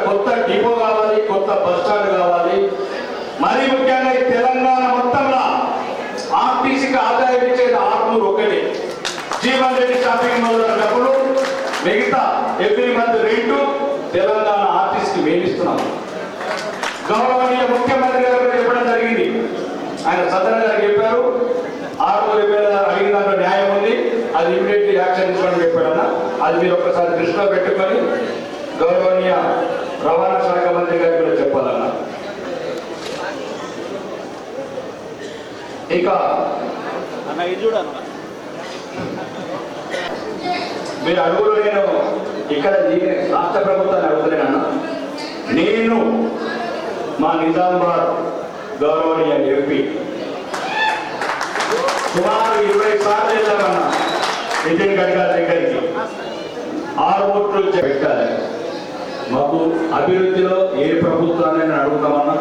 కొత్త డిపో కావాలి, కొత్త బస్ స్టాండ్ కావాలి. మరీ ముఖ్యంగా ఈ తెలంగాణ మొత్తంలో ఆర్టీసీకి ఆదాయం ఇచ్చేది 600 ఒకటి. జీవన్ రెడ్డి షాపింగ్ మాల్ డబ్బులు, మిగతా ఎవ్రీ మంత్ రెంటు తెలంగాణ ఆర్టీసీకి వేయిస్తున్నాం. గౌరవనీయ ముఖ్యమంత్రి గారు చెప్పడం జరిగింది. ఆయన సదన్ గారు చెప్పారు 6,000 అడిగిన దాంట్లో న్యాయం ఉంది, అది ఇమీడియట్లీ యాక్షన్ తీసుకోవడం చెప్పాడన్న. అది మీరు ఒక్కసారి దృష్టిలో పెట్టుకొని గౌరవనీయ రవాణా శాఖ మంత్రి గారు కూడా చెప్పాలన్న. ఇక మీరు అడుగులు నేను ఇక్కడ రాష్ట్ర ప్రభుత్వాన్ని అడుగుతున్నానన్న. నేను మా నిజామాబాద్ గౌరవనీయ ఎంపీ సుమారు 20 సార్లు వెళ్ళామన్నా నితిన్ గడ్కరీ దగ్గరికి. 6 ఓట్లు పెట్టాలి. మాకు అభివృద్ధిలో ఏ ప్రభుత్వాన్ని నేను అడుగుతామన్నా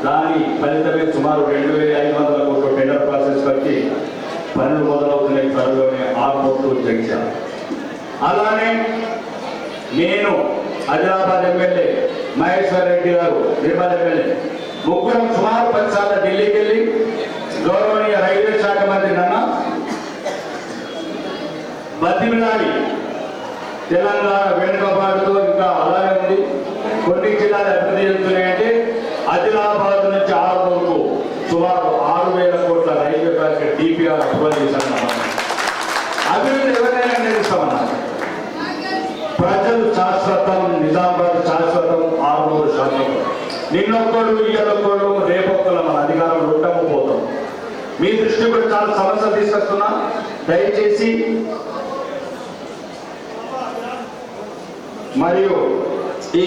దాని ఫలితమే సుమారు 2,500 కోట్ల టెండర్ ప్రాసెస్ వచ్చి పనులు మొదలవుతున్నాయి. త్వరలోనే 6 ఓట్లు జగించాను. అలానే నేను ఆదిలాబాద్ ఎమ్మెల్యే మహేశ్వర్ రెడ్డి గారు నిర్మల్ ఎమ్మెల్యే ముగ్గురం సుమారు 10 సార్లు ఢిల్లీకి వెళ్ళి గౌరవనీయ రైల్వే శాఖ మంత్రి నన్న బతిమిలాడి తెలంగాణ వెనుకబాటుతో ఇంకా అలానే ఉంది, కొన్ని జిల్లాలు అభివృద్ధి చెందుతున్నాయంటే ఆదిలాబాద్ నుంచి ఆరుమూరుకు సుమారు 6,000 కోట్ల రైల్వే ప్రాజెక్ట్ డిపిఆర్ అప్రూవల్ చేశాను. అభివృద్ధి ఎవరైనా నిర్మిస్తామన్నారు. ప్రజలు శాశ్వతం, నిజామాబాద్ శాశ్వతం, 600%. నిన్నొక్కడు ఇయ్యొక్కడు రేపొక్కడు మన అధికారంలో ఉండము పోతాం. మీ దృష్టి కూడా చాలా సమస్యలు తీసుకొస్తున్నా. దయచేసి మరియు ఈ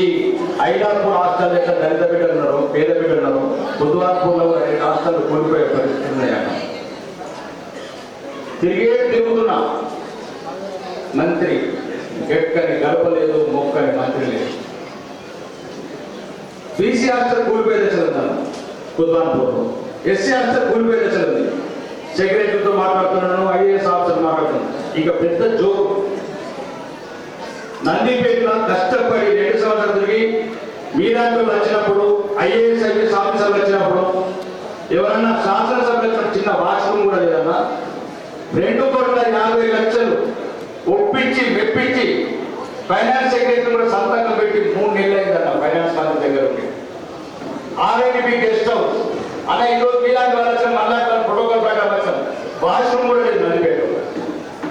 ఐలాపూర్ హాస్టల్ యొక్క దళిత బిడ్డలు ఉన్నారు, పేద బిడ్డలు ఉన్నారు. బుధవార్పూర్లో 2 హాస్టల్ కోల్పోయే పరిస్థితి ఉన్నాయన్న. తిరుగుతున్నా మంత్రి ఎక్కని గడపలేదు, మొక్కని మంత్రి లేదు. బీసీ హాస్టల్ కూలిపోయే దశలు ఉన్నాను బుధవార్పూర్లో. ఎస్సీ హాస్టల్ కూలిపోయే దశలు ఉంది. సెక్రటరీతో మాట్లాడుతున్నాను, ఐఏఎస్ ఆఫీసర్ మాట్లాడుతున్నాను. ఇక పెద్ద జోరు నందిపేటలో కష్టపడి 2 సంవత్సరాలు తిరిగి మీ దాంట్లో వచ్చినప్పుడు ఐఏఎస్ ఆఫీసర్లు వచ్చినప్పుడు ఎవరన్నా శాసనసభ చిన్న వాష్రూమ్ కూడా లేదన్నా 2,50 లక్షలు ఒప్పించి మెప్పించి ఫైనాన్స్ సెక్రటరీ కూడా సంతకం పెట్టి 3 నెలలు అయిందన్న. ఫైనాన్స్ మంత్రి దగ్గర ఉండి ఆర్ఐడిపి గెస్ట్ హౌస్ అన్న ఈరోజు మీలాంటి వాళ్ళు మళ్ళా ప్రోటోకాల్ ప్రకారం వచ్చాం. వాష్రూమ్ కూడా లేదు నందిపేట.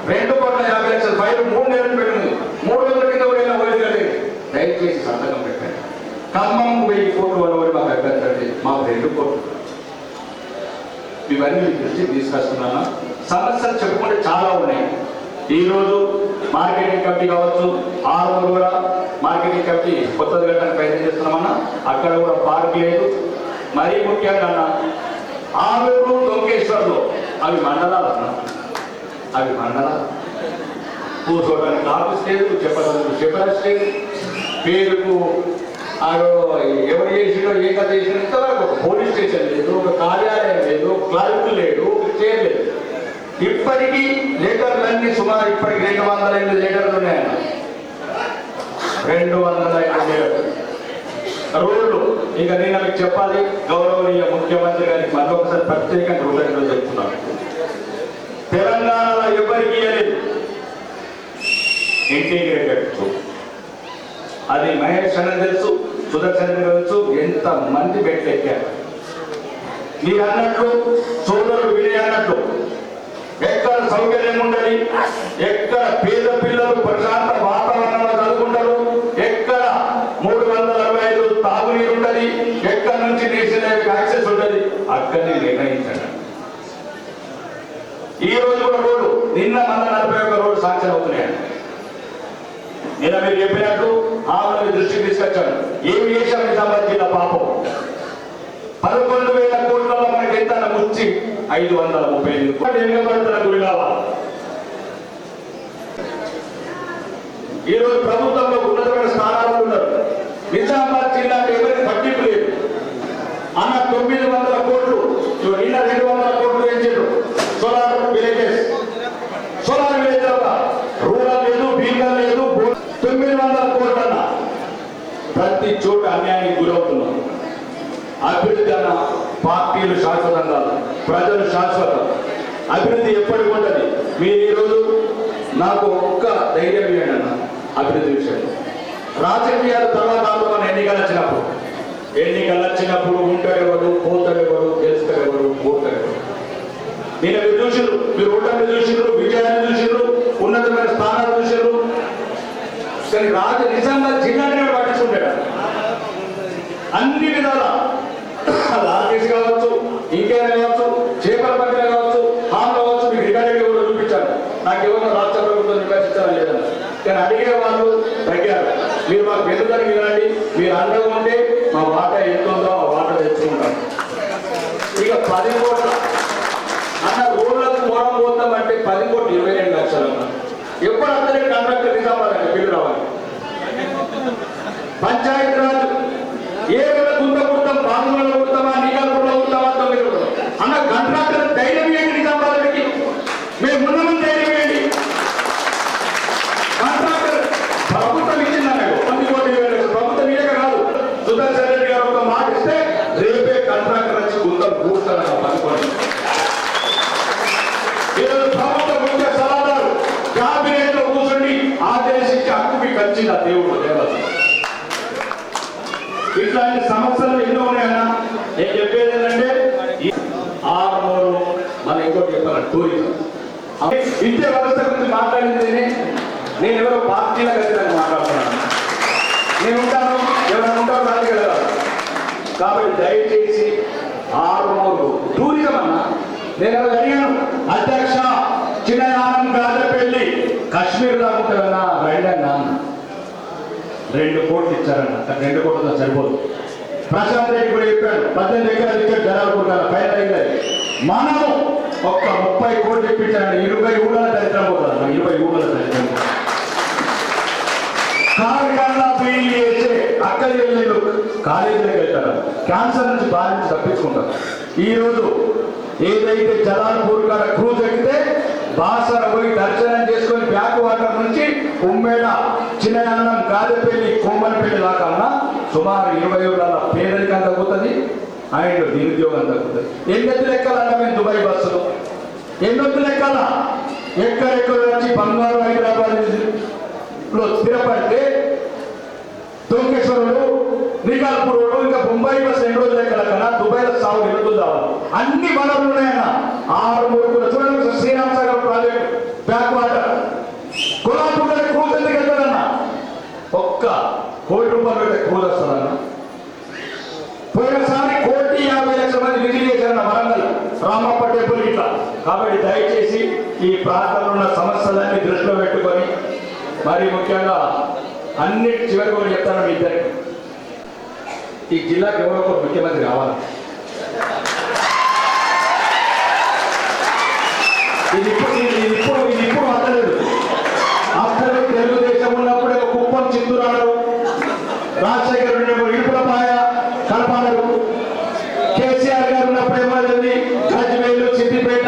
2,50 లక్షల ఫైల్ 3 నెలలు పెట్టింది. 3 రోజుల కింద పోయిన దయచేసి సంతకం పెట్టండి. ఖమ్మం 1000 కోట్లు వరకు మాకు అభ్యర్థి, మాకు 2 కోట్లు. ఇవన్నీ మీ దృష్టికి తీసుకొస్తున్నాను. సమస్యలు చెప్పుకుంటే చాలా ఉన్నాయి. ఈరోజు మార్కెటింగ్ కమిటీ కావచ్చు, ఆరుమూరు కూడా మార్కెటింగ్ కమిటీ కొత్తది కట్టడానికి ప్రయత్నం చేస్తున్నామన్నా. అక్కడ కూడా పార్క్ లేదు. మరీ ముఖ్యంగా అన్న ఆలూరు దొంకేశ్వర్లో అవి మండలాలు అన్న, అవి మండలాలు. కూర్చోవడానికి ఆఫీస్ లేదు, చెప్పడానికి లేదు, పేరుకు ఎవరు చేసినో ఏ కథ చేసినా ఇంతవరకు ఒక పోలీస్ స్టేషన్ లేదు, ఒక కార్యాలయం లేదు, క్లర్క్ లేడు, చేయలేదు. ఇప్పటికీ లీటర్లన్నీ సుమారు ఇప్పటికి 205 లీటర్లు ఉన్నాయన్న. 205 లీటర్లు రోడ్లు. ఇక నేను మీకు చెప్పాలి, గౌరవనీయ ముఖ్యమంత్రి గారికి మరొకసారి ప్రత్యేకంగా కృతజ్ఞతలు చెప్తున్నాను. తెలంగాణలో ఎవరికి ఇంటిగ్రేటెడ్ అది మహేష్ అన్న తెలుసు, సుదర్శన్ తెలుసు, ఎంత మంది బెట్లెక్కారు. మీరు అన్నట్లు సోదరుడు వినయ్ అన్నట్లు ఎక్కడ సౌకర్యం ఉండదు, ఎక్కడ పేద పిల్లలు ప్రశాంత వాతావరణంలో చదువుకుంటారు, ఎక్కడ 365 తాగునీరు ఉంటుంది, ఎక్కడ నుంచి నేషనల్ యాక్సెస్ ఉంటుంది, అక్కడిని నిర్ణయించండి. ఈ రోజు కూడా రోడ్డు నిన్న 41 రోడ్డు శాంక్షన్ అవుతున్నాయండి. నిన్న మీరు చెప్పినట్టు ఆమె దృష్టికి తీసుకొచ్చాను. ఏమి చేశాం నిజామాబాద్ జిల్లా పాపం 11,000 కోట్లలో మనకి ఎంత ముచ్చి 535 కోట్ల గురి కావాలి. ఈరోజు ప్రభుత్వంలో ఉన్నతమైన స్థానాలు ఉన్నారు. నిజామాబాద్ జిల్లా ఎవరికి పట్టింపు లేదు అన్న. 900 కోట్లు నిన్న 200 కోట్లు వేసారు. Solar villages, solar village rural లేదు, బీగల్ లేదు, 900 కోట్ల ప్రతి చోట అభివృద్ధి అన్న పార్టీలు శాశ్వతం కాదు, ప్రజలు శాశ్వతం. అభివృద్ధి ఎప్పటికి ఉంటుంది. మీరు ఈరోజు నాకు ఒక్క ధైర్యం ఇవ్వండి అన్న అభివృద్ధి విషయంలో. రాజకీయాల తర్వాత మన ఎన్నికలు వచ్చినప్పుడు ఉంటారెవరు, పోతారెవరు, గెలుస్తారెవరు, పోతారెవరు. నేను మీరు చూసిర్రు, మీరు ఓటమి చూసిర్రు, విజయాన్ని చూసిర్రు, ఉన్నతమైన స్థానాలు చూసిర్రు. కానీ నిజంగా జిల్లాని పట్టించుకుంటాడు అన్ని విధాల. ఆర్టీసీ కావచ్చు, ఇంకేమైనా కావచ్చు, చేపల పక్కన కావచ్చు, హామ్ కావచ్చు, మీకు రికార్డింగ్ కూడా చూపించాను. నాకు ఎవరో రాష్ట్ర ప్రభుత్వం నిర్వహించాలని లేదన్న. కానీ అడిగే వాళ్ళు తగ్గారు. మీరు మాకు వెనుకని వినండి, మీరు అండగా ఉంటే మా వాటా ఎంత ఉందో ఆ వాటా తెచ్చుకుంటాం. ఇక 10 కోట్ల అన్న రోడ్లకు మోడం పోతామంటే 10 కోట్లు 22 లక్షలు అన్న. ఎప్పుడు అందరూ కాంట్రాక్టర్ నిజామాబాద్ బిల్లు రావాలి. పంచాయతీ రాజు ఏ గుంత కుడతాం, బాధువులలో కుడతామా, నీకాలపూర్లో కుడతామా, తొమ్మిది అన్న కాంట్రాక్టర్ ధైర్యం ఏంటి? నిజామాబాద్కి మేము ముందు ధైర్యం ఏంటి? కాంట్రాక్టర్ ప్రభుత్వం ఇచ్చిందన్నాడు 10 కోట్లు 20 లక్షలు. ప్రభుత్వం ఇయ్యక కాదు, సుదర్శన్ రెడ్డి గారు ఒక మాట ఇస్తే రేపే కాంట్రాక్టర్ వచ్చి గుంతం కూర్తారన్న 10 కోట్లు. ఈరోజు ప్రభుత్వ ముఖ్య సలహాదారు క్యాబినెట్ లో కూర్చొని ఆదేశించి హక్కు మీకు వచ్చింది ఆ దేవుడు దేవత. ఇట్లాంటి సమస్యలు ఎన్నో ఉన్నాయన్నా. నేను చెప్పేది ఏంటంటే ఆర్మూరు మన ఇంకోటి చెప్పాలి టూరిజం. విద్యా వ్యవస్థ గురించి మాట్లాడింది నేను ఎవరో పార్టీల కలిసి మాట్లాడుతున్నాను. నేను ఉంటాను, ఎవరైనా ఉంటారు రాజు కదా. కాబట్టి దయచేసి ఆర్మూరు టూరిజం అన్నా. నేను అడిగాను అధ్యక్ష చిన్నయానం గాజపల్లి కాశ్మీర్ దాకుంటారన్నా రండన్నా. 2 కోట్లు ఇచ్చారన్న. 2 కోట్లతో సరిపోదు. ప్రశాంత్ రెడ్డి కూడా చెప్పాడు 18 ఎకరాలు ఇచ్చాడు జనాలనుకుంటారు పైన అయింది. మనము ఒక్క 30 కోట్లు ఇప్పించాడు. 20 ఊళ్ళ దరిద్రం పోతారు. 20 ఊళ్ళ దరిద్రం కారుకల్లా పెళ్లి చేసే అక్క చెల్లెళ్ళు కాలేజీలోకి వెళ్తారు. క్యాన్సర్ నుంచి బాధించి తప్పించుకుంటారు. ఈరోజు ఏదైతే జలాల్పూర్ కాడ క్రూజ్ ఎక్కితే బాసర పోయి దర్శనం చేసుకొని బ్యాక్ వాటర్ నుంచి ఉమ్మేడ చిన్నయానం గాదెపల్లి కోమలపల్లి దాకా సుమారు 20 ఏళ్ళ పేదరికం తగ్గుతుంది అండ్ నిరుద్యోగం తగ్గుతుంది. ఎన్నెత్తు లెక్కలన్నా మేము దుబాయ్ బస్సులు ఎన్నొత్తు లెక్కల ఎక్కడెక్కడ వచ్చి బంగారు హైదరాబాద్ లో స్థిరపడితే దొంకేశ్వరుడు నికాల్పూర్ ఇంకా బొంబాయి బస్ 2 రోజుల లెక్కల కన్నా దుబాయ్లో సాగు నిలుతుందా. అన్ని వనరులు ఉన్నాయన్న. 6 మూడు చూడండి. Sriram Sagar project backwater Kollapur cruise ఎందుకు వెళ్తారన్న? ఒక్క ₹1 కోటి పెడితే క్రూజ్ వస్తుందన్న. పోయినసారి 1,50,00,000 మంది విజిట్ చేశారన్న వరంగల్ రామప్ప టెంపుల్ ఇట్లా. కాబట్టి దయచేసి ఈ ప్రాంతంలో ఉన్న సమస్యలన్నీ దృష్టిలో పెట్టుకొని మరి ముఖ్యంగా అన్నిటి చివరి కూడా చెప్తాను మీ ఇద్దరికి. ఈ జిల్లాకి ఎవరో ఒక ముఖ్యమంత్రి కావాలి. ఇది ఇప్పుడు అర్థలేదు. అప్పుడు తెలుగుదేశం ఉన్నప్పుడే కుప్పం చిత్తూరు రాజశేఖర్ ఉన్నప్పుడు ఇడుపులపాయ కడపాలరు, కేసీఆర్ గారు ఉన్నప్పుడేమో గజ్వేలు సిద్దిపేట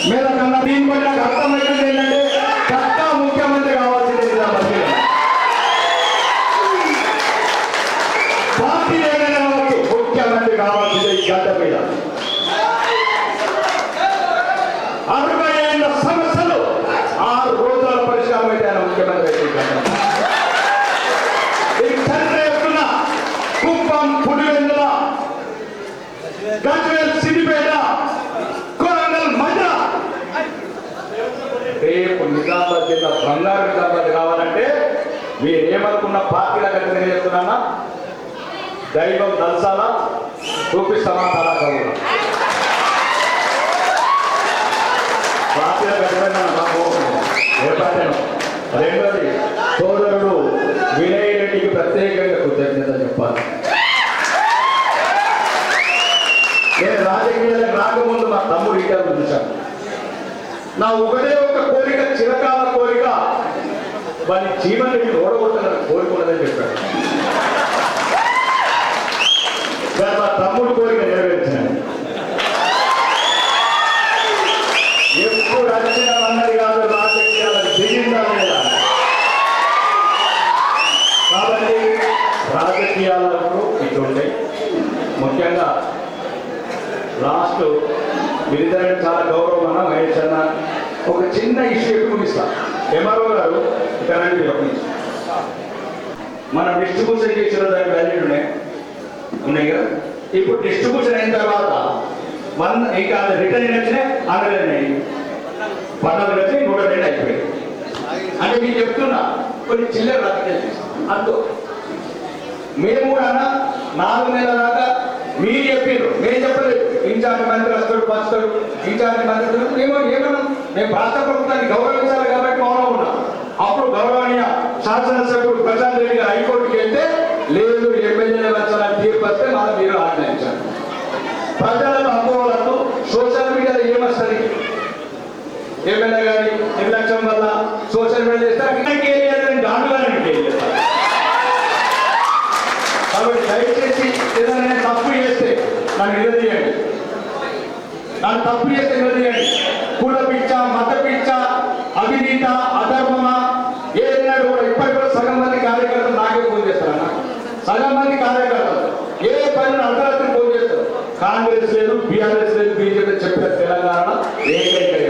మీద కన్నా దీని పైన అర్థమైంది ఏంటంటే చక్కగా ముఖ్యమంత్రి కావాల్సింది. పార్టీ ఏదైనా కావచ్చు, ముఖ్యమంత్రి కావాల్సిందే ఈ గడ్డ మీద. 60 ఏళ్ళ సమస్యలు 6 రోజుల పరిష్కారం అయితే ఆయన ముఖ్యమంత్రి అయితే తండ్రి ఎత్తున కుప్పం, పులివెందుల, గజ్వేల్, సిద్దిపేట, కొరంగల్, మధ్య రేపు నిజామాబాద్ జిల్లా బంగారు నిజామాబాద్ కావాలంటే మీరేమనుకున్న పార్టీల కలిసి నేను చెప్తున్నా. దైవం దల్సాలా చూపిస్తామా తలా కవులు పార్టీల ఏర్పాటాను. రెండోది సోదరుడు వినయ్ రెడ్డికి ప్రత్యేకంగా కృతజ్ఞత చెప్పాలి. నేను రాజకీయాలకు రాకముందు మా తమ్ముడు ఇంటర్వ్యూ చూశాను. నా ఒకటే ఒక కోరిక, చిరకాల కోరిక, వారి జీవనాన్ని ఓడగొట్టాలని కోరుకున్నదని చెప్పాడు. మా తమ్ముడు కోరిక నెరవేర్చాను. ఎప్పుడు వచ్చిన అన్నది కాదు, రాజకీయాలకు దిగిందా లేదా. కాబట్టి రాజకీయాలకు ఇట్లుంటాయి. ముఖ్యంగా ఒక చిన్న ఇష్యూ చూపిస్తా. ఎంఆర్ఓ గారు కరెంట్ మనం డిస్ట్రిబ్యూషన్ చేసిన దాని వ్యాల్యూలు ఉన్నాయి కదా. ఇప్పుడు డిస్ట్రిబ్యూషన్ అయిన తర్వాత ఇంకా రిటర్న్ వచ్చినాయి 100 వచ్చి 102 అయిపోయాయి. అంటే నేను చెప్తున్నా కొన్ని చిల్లర రాజకీయాలు అంటూ మేము కూడా 4 నెలల దాకా మీరు చెప్పారు, మేము చెప్పలేదు. ఇన్ఛార్జ్ మంత్రి వస్తాడు పంచుతాడు, ఇన్ఛార్జ్ మంత్రి ఏమన్నాం, మేము రాష్ట్ర ప్రభుత్వాన్ని గౌరవించాలి కాబట్టి మౌనం ఉన్నాం. అప్పుడు గౌరవనీయ శాసనసభ్యుడు ప్రశాంత్ రెడ్డి గారు హైకోర్టుకి వెళ్తే లేదు ఎమ్మెల్యేల వచ్చాలని తీర్పు వస్తే మనం మీరు ఆజ్ఞానించారు. ప్రజలను అనుభవాలకు సోషల్ మీడియాలో ఏమొస్తుంది, ఎమ్మెల్యే గారి నిర్లక్ష్యం వల్ల సోషల్ మీడియా చేస్తారు కాబట్టి దయచేసి ఏదైనా తప్పు చేస్తే నన్ను నిలదీయండి, నిలదీయండి. కుల పిచ్చ, మత పిచ్చ, అవినీత, అధర్మమా ఏదైనా కూడా ఇప్పటి కూడా సగం మంది కార్యకర్తలు నాకే ఫోన్ చేస్తారన్న. సగం మంది కార్యకర్తలు ఏ పని అర్ధరాత్రి ఫోన్ చేస్తారు. కాంగ్రెస్ లేదు, బీఆర్ఎస్ లేదు, బీజేపీ చెప్పిన తెలంగాణ ఏకైక.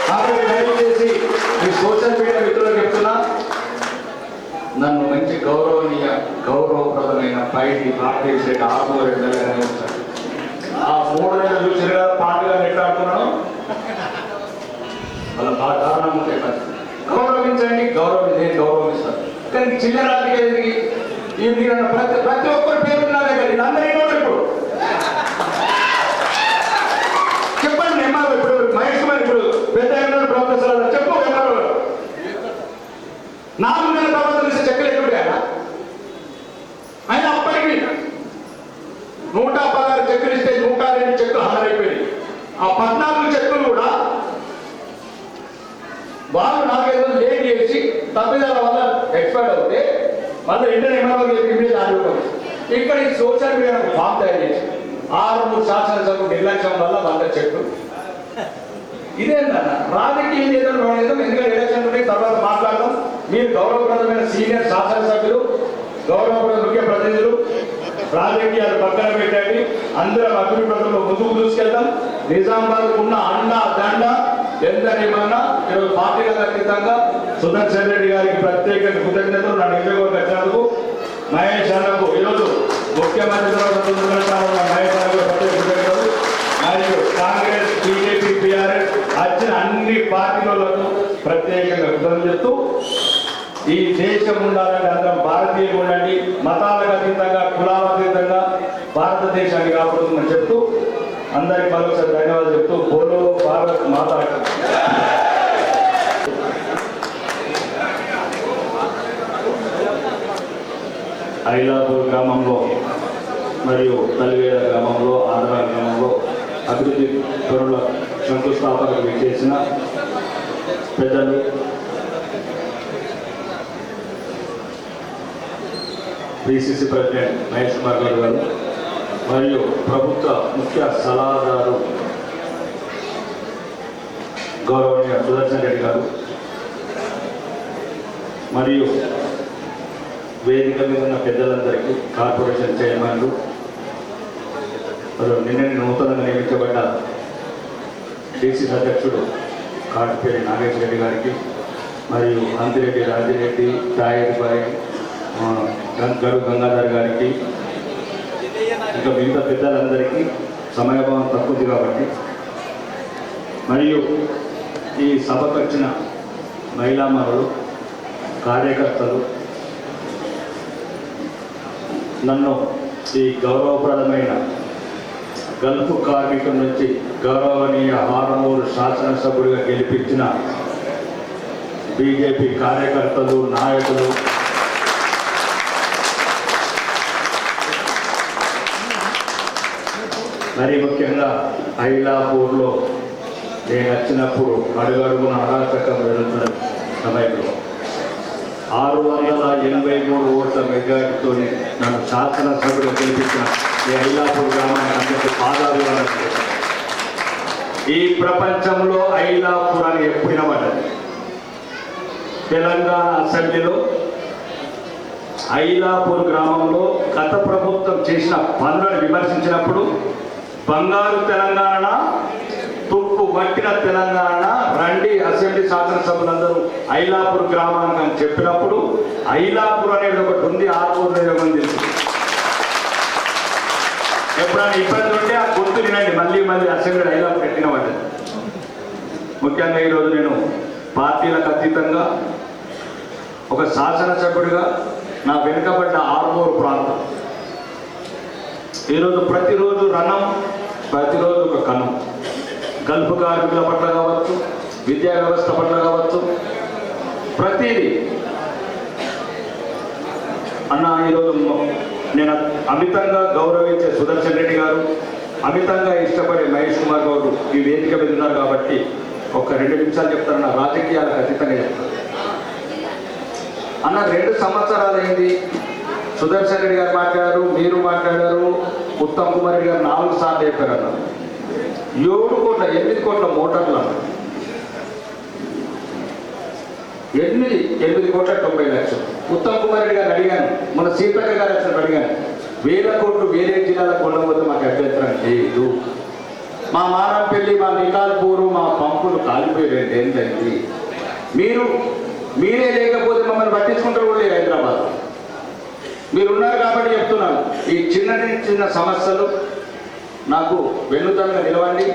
కాబట్టి దయచేసి ఈ సోషల్ మీడియా మిత్రులకు చెప్తున్నా, నన్ను మంచి గౌరవప్రదమైన పైకి ఆర్టీసీ 6 నెలలు ఆ 3 నెలలు చూసిన పాటగా నెట్టాడుతున్నాను. వాళ్ళ బాగా కారణం ఉంటాయి. గౌరవించండి, నేను గౌరవిస్తాను. కానీ చిల్లర రాజకీయాలకి ప్రతి ఒక్కరి పేరు నా దగ్గర ఇది అందరికీ ఇప్పుడు చెప్పండి. ఎంఆర్ఓ ఇప్పుడు మహేష్ కుమార్ ఇప్పుడు పెద్ద ఎంఆర్ఓ ప్రొఫెసర్ చెప్పు. ఎంఆర్ఓ 4 నెలల తర్వాత తీసి చెక్కులు ఎట్టుకుంటాయా? ఆయన అప్పటికి 116 చెక్కులు ఇస్తే 102 చెక్కులు హాజరైపోయింది. ఆ 14 చెక్కులు కూడా వాళ్ళు నాకేదో లేట్ చేసి తప్పిదాల వల్ల ఎక్స్పైర్డ్ అవుతే మళ్ళీ ఇంటర్ ఎంఆర్ఓ ఇక్కడ ఈ సోషల్ మీడియా ఫామ్ తయారు చేసి 6 శాసనసభ నిర్లక్ష్యం వల్ల 100 చెట్లు. ఇదేంటన్న రాజకీయం ఏదో ఎందుకంటే ఎలక్షన్ ఉంటే తర్వాత మాట్లాడదాం. మీరు గౌరవప్రదమైన సీనియర్ శాసనసభ్యులు, గౌరవప్రద ముఖ్య ప్రతినిధులు, రాజకీయాలు పక్కన పెట్టండి. అందరం అభివృద్ధిలో ముందుకు తీసుకెళ్తాం. నిజామాబాద్ ఉన్న అండ దండ ఎంత ఏమన్నా ఈరోజు పార్టీలకు అతీతంగా సుదర్శన్ రెడ్డి గారికి ప్రత్యేక కృతజ్ఞతలు. నా నియోజకవర్గం వచ్చినందుకు మహేష్ అన్నకు ఈరోజు ముఖ్యమంత్రి మహేష్ అన్నకు ప్రత్యేక కృతజ్ఞతలు. మరియు కాంగ్రెస్, బీజేపీ, బీఆర్ఎస్ వచ్చిన అన్ని పార్టీలకు ప్రత్యేకంగా కృతజ్ఞతలు చెప్తూ, ఈ దేశం ఉండాలంటే అందరం భారతీయులు ఉండండి, మతాలకు అతీతంగా, కులాలకు అతీతంగా భారతదేశాన్ని కాపాడుతుందని చెప్తూ అందరికి మరొకసారి ధన్యవాదాలు చెప్తూ బోలో భారత్ మాతా. ఐలాపూర్ గ్రామంలో మరియు తల్లివేడ గ్రామంలో, ఆంధ్ర గ్రామంలో అభివృద్ధి పనుల శంకుస్థాపనకు చేసిన పెద్దలు, పిసిసి ప్రెసిడెంట్ మహేష్ కుమార్ గారు మరియు ప్రభుత్వ ముఖ్య సలహాదారు గౌరవనీయ సుదర్శన్ రెడ్డి గారు మరియు వేదిక మీద ఉన్న పెద్దలందరికీ, కార్పొరేషన్ చైర్మన్లు, మరియు నిన్న నూతనంగా నియమించబడ్డ డిసిసి అధ్యక్షుడు కాటిపేరి నాగేశ్వర రెడ్డి గారికి, మరియు అంతిరెడ్డి రాజిరెడ్డి, తాయేటిబాయి, గడు గంగాధర్ గారికి, ఇంకా మిగతా పెద్దలందరికీ సమయభావం తక్కువది కాబట్టి, మరియు ఈ సభకు వచ్చిన మహిళామణులు, కార్యకర్తలు, నన్ను ఈ గౌరవప్రదమైన గల్ఫ్ కార్మికుల నుంచి గౌరవనీయ ఆరుమూరు శాసనసభ్యుడిగా గెలిపించిన బీజేపీ కార్యకర్తలు, నాయకులు, మరీ ముఖ్యంగా ఐలాపూర్లో నేను వచ్చినప్పుడు అడుగడుగున అరాచకం జరుగుతున్న సమయంలో 683 ఓట్ల మెజార్టీతో నన్ను శాసనసభ్యులు గెలిపించిన ఈ ఐలాపూర్ గ్రామానికి అందరికీ పాదాభివందనం చేశాను. ఈ ప్రపంచంలో ఐలాపూర్ అని ఎప్పుడు వినబడ్డది? తెలంగాణ అసెంబ్లీలో ఐలాపూర్ గ్రామంలో గత ప్రభుత్వం చేసిన పనులను విమర్శించినప్పుడు బంగారు తెలంగాణ, తుప్పు పట్టిన తెలంగాణ, శాసనసభ్యులందరూ ఐలాపూర్ గ్రామానికి అని చెప్పినప్పుడు ఐలాపూర్ అనేది ఒకటి ఉంది, ఆర్పూర్ అనేది ఒకటి తెలుసు. ఎప్పుడైనా ఇబ్బంది ఉంటే ఆ గుర్తు వినండి, మళ్ళీ మళ్ళీ అసెంబ్లీ ఐలాపూర్ పెట్టిన వాళ్ళు. ముఖ్యంగా ఈరోజు నేను పార్టీలకు అతీతంగా ఒక శాసనసభ్యుడిగా నా వెనుకబడ్డ ఆర్మూరు ప్రాంతం ఈరోజు ప్రతిరోజు రణం, ప్రతిరోజు ఒక కణం. గల్ఫ్ కార్మికుల పట్ల కావచ్చు, విద్యా వ్యవస్థ పట్ల కావచ్చు, ప్రతిదీ అన్న. ఈరోజు నేను అమితంగా గౌరవించే సుదర్శన్ రెడ్డి గారు, అమితంగా ఇష్టపడే మహేష్ కుమార్ గౌడ్ ఈ వేదిక మీద ఉన్నారు కాబట్టి ఒక 2 నిమిషాలు చెప్తాను. నా రాజకీయాలకు ఖచ్చితంగా చెప్తాను అన్న. 2 సంవత్సరాలు అయింది. సుదర్శన్ రెడ్డి గారు మాట్లాడారు, మీరు మాట్లాడారు, ఉత్తమ్ కుమార్ రెడ్డి గారు 4 సార్లు చెప్పారు అన్న. 8 కోట్ల మోటార్లు అన్న. 8 కోట్ల 90 లక్షలు. ఉత్తమ్ కుమార్ రెడ్డి గారిని అడిగాను, మన సీతక్క గారు అసలు అడిగాను, 1000 కోట్లు వేరే జిల్లాలకు కొనకపోతే మాకు అభ్యంతరం లేదు. మా మారంపల్లి, మా నికాల్పూరు, మా పంపులు కాలిపోయారంటే ఏంటంటే మీరే లేకపోతే మమ్మల్ని పట్టించుకుంటారు కూడా లేదు హైదరాబాద్. మీరున్నారు కాబట్టి చెప్తున్నాను. ఈ చిన్న సమస్యలు నాకు వెన్నుదన్నుగా నిలవండి,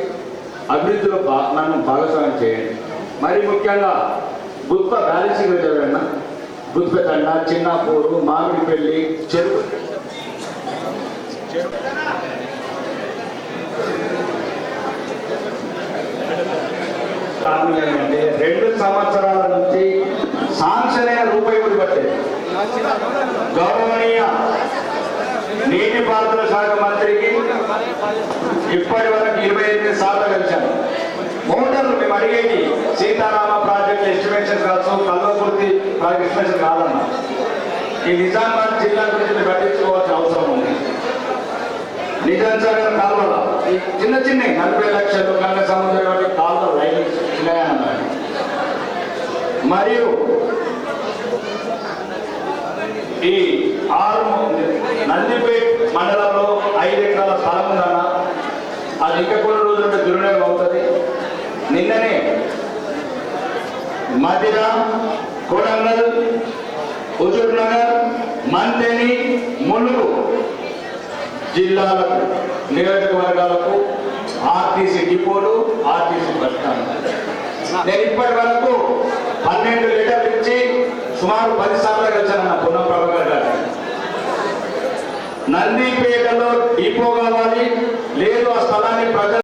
అభివృద్ధిలో నన్ను భాగస్వామ్యం చేయండి. మరి ముఖ్యంగా గుత్ప బ్యాలెన్సింగ్ ఎవరైనా గుత్పెతండ, చిన్నాపూరు, మామిడిపల్లి, చెరువు ఏంటంటే 2 సంవత్సరాల నుంచి శాంక్షన్ అయిన రూపాయి కూడా పట్టేది. గౌరవనీయ నీటిపారుదల శాఖ మంత్రికి ఇప్పటి వరకు 28 సార్లు కలిశాను. మోటార్లు మేము అడిగేది సీతారామ ప్రాజెక్ట్ ఎస్టిమేషన్ కాదు, కల్వకుర్తి ప్రాజెక్ట్ ఎస్టిమేషన్ కాదన్నా. ఈ నిజామాబాద్ జిల్లా గురించి మీరు పట్టించుకోవాల్సిన అవసరం ఉంది. నిజాంసాగర్ కాలువల ఈ చిన్న 40 లక్షలు కన్న సముద్రం కాలువలు లైన్ ఉన్నాయన్నారు. మరియు ఈ నందిపేట మండలంలో 5 ఎకరాల స్థలం ఉందన్న. అది ఇంకా కొన్ని రోజులుంటే దుర్వినియోగం అవుతుంది. నిన్ననే మదిర, కొడంగల్, హుజూర్ నగర్, మంతెని, ములుగు జిల్లాలకు, నియోజకవర్గాలకు ఆర్టీసీ డిపోలు, ఆర్టీసీ బస్ స్టాండ్. నేను ఇప్పటి వరకు 12 లెటర్లు ఇచ్చి సుమారు 10 సార్లు కలిసాను పొన్నం ప్రభాకర్ గారు. నందిపేటలో డిపో కావాలి,